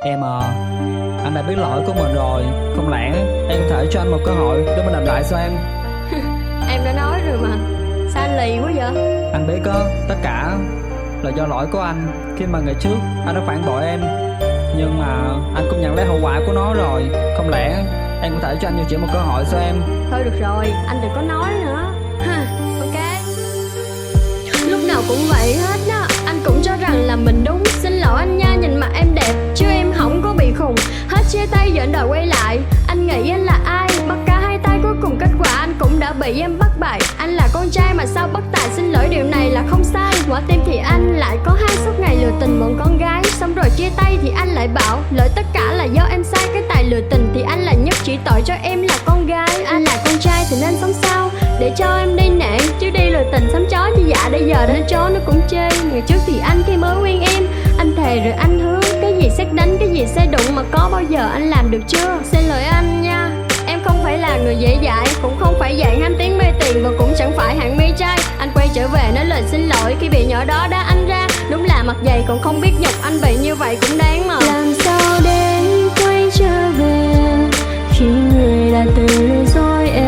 Em à, anh đã biết lỗi của mình rồi. Không lẽ em có thể cho anh một cơ hội để mình làm lại sao em? Em đã nói rồi mà. Sao anh lì quá vậy? Anh biết á, tất cả là do lỗi của anh. Khi mà ngày trước anh đã phản bội em, nhưng mà anh cũng nhận lấy hậu quả của nó rồi. Không lẽ em có thể cho anh chỉ một cơ hội sao em? Thôi được rồi, anh đừng có nói nữa ha. Ok. Lúc nào cũng vậy hết á. Anh cũng cho rằng là mình đúng. Xin lỗi anh nha, nhìn mặt em đẹp chứ em không có bị khùng. Hết chia tay giờ anh đòi quay lại. Anh nghĩ anh là ai? Bắt cả hai tay cuối cùng kết quả anh cũng đã bị em bắt bại. Anh là con trai mà sao bất tài. Xin lỗi điều này là không sai. Quả tim thì anh lại có hai suốt ngày lừa tình một con gái. Xong rồi chia tay thì anh lại bảo lỗi tất cả là do em sai. Cái tài lừa tình thì anh là nhất, chỉ tội cho em là con gái. Anh là con trai thì nên sống sao để cho em đi nể, chứ đi lừa tình sắm chó như dạ bây giờ đến chó nó cũng chê. Ngày trước thì anh khi mới quen em, anh thề rồi anh hứa cái gì xét đánh, cái gì xe đụng, mà có bao giờ anh làm được chưa? Xin lỗi anh nha, em không phải là người dễ dãi, cũng không phải dạng ham tiếng mê tiền, và cũng chẳng phải hạng mê trai. Anh quay trở về nói lời xin lỗi khi bị nhỏ đó đá anh ra. Đúng là mặt dày còn không biết nhục, anh bị như vậy cũng đáng mà. Làm sao để quay trở về khi người đã từ rồi em?